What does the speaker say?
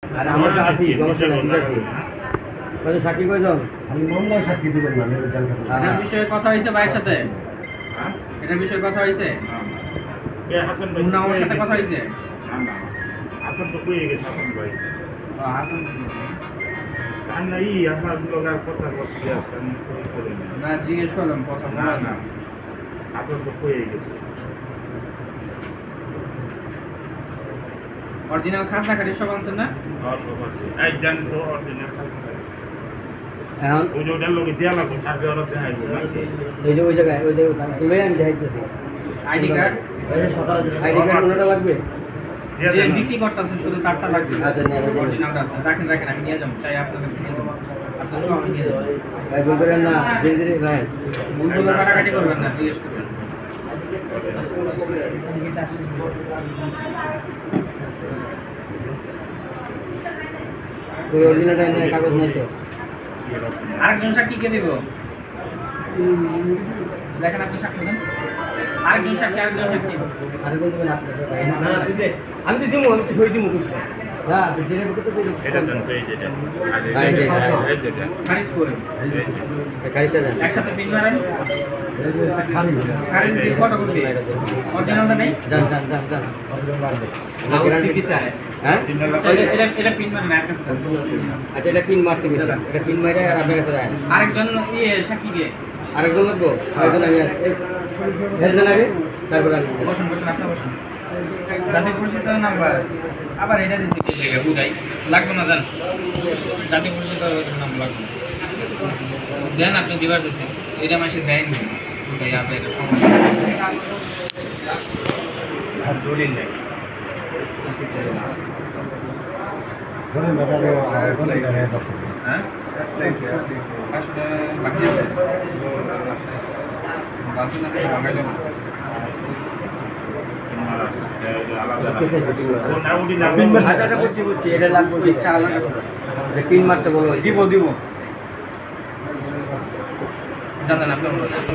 আর আমরা তো আছি, সমস্যা নাই, ঠিক আছে। কত সাক্ষী কয়জন? আমি মামলায় সাক্ষী দিবেন না, মেরে জানতে পারবেন। হ্যাঁ। এটার বিষয়ে কথা হয়েছে ভাইয়ের সাথে? হ্যাঁ? এটার বিষয়ে কথা হয়েছে? এ হাসান ভাই মুন্না আমার সাথে কথা হয়েছে? না না হাসান তো কই গেছে হাসান ভাই হাসান আর না ই আপনার লোকের কথা বলতে আছে আমি কই করে না না, জিজ্ঞেস করলাম কথা না না হাসান তো কই গেছে অরিজিনাল খাজনা কাটি সব আনছেন না? আর সব আছে এই জান তো অরিজিনাল এখন ওই যে ওটার লোকে দেয়া লাগবে সার্ভে ওরা দেখাইবো না ওই জায়গায় এবার আমি দেখাইতেছি। আইডি কার্ড আইডি কার্ড কোনটা লাগবে? দিয়া যে দেন না। বিক্রি করতেছে শুধু তারটা লাগবে। আচ্ছা, নিয়ে যাবো। অরিজিনালটা আছে, রাখেন রাখেন, আমি নিয়ে যাবো, চাই আপনার কাছে নিয়ে যাবো, আপনার সব আমি নিয়ে যাবো। ভাই ভুল করেন না, ধীরে ধীরে ভাই। ভুল করে কাটাকাটি করবেন না, জিজ্ঞেস করবেন। ওই অরিজিনালটা নিয়ে কাগজ নাই তো? আরেকজন সাক্ষীকে দিব, দেখেন আপনি সাক্ষী দেন। আরেকজন সাক্ষী আর কোন দিবেন আপনি? ভাই না, না, তুই দে। আমি তো দিব, আমি তো সই দিব কিছু। হ্যাঁ, তো দিনের ভিতরে তো দিব। এটা দেন তো এই যেটা এই যে, হ্যাঁ। এই যেটা খারিজ করেন, এই যে গাড়িটা দেন। একসাথে পিন মারেন। এই যে খালি না। খারিজ দিয়ে ফটোকপি, অরিজিনালটা নেই। যান যান যান যান। হ্যাঁ? এটা পিন মারেন, আর কাছে দেন। আচ্ছা, এটা পিন মারতে গেছে। এটা পিন মারে আর আপনার কাছে যায়। আরেকজন সাক্ষীকে আরেকজন লাগবো? আরেকজন আমি আছি। একজন আগে, তারপর আমি। বসুন বসুন, আপনি বসুন। জাতীয় পরিষদের নাম্বার আবার এটা দিচ্ছি কি জায়গা বুঝাই লাগবে না, জান জাতীয় পরিষদের নাম লাগবে দেন, আপনি দিবার চাইছেন এটা মাসে দেন বুঝাই আছে, এটা সময় আর দলিল নাই ধরেন দাদা, আর বলে গেলে তখন। হ্যাঁ আসলে বাকি আছে বাকি না ভাঙা যাবে আচ্ছা, আচ্ছা, বুঝছি, বুঝছি। এটা লাগবে, ইচ্ছা আমার কাছে। এটা পিন মারতে বলো। দিব জানেন আপনার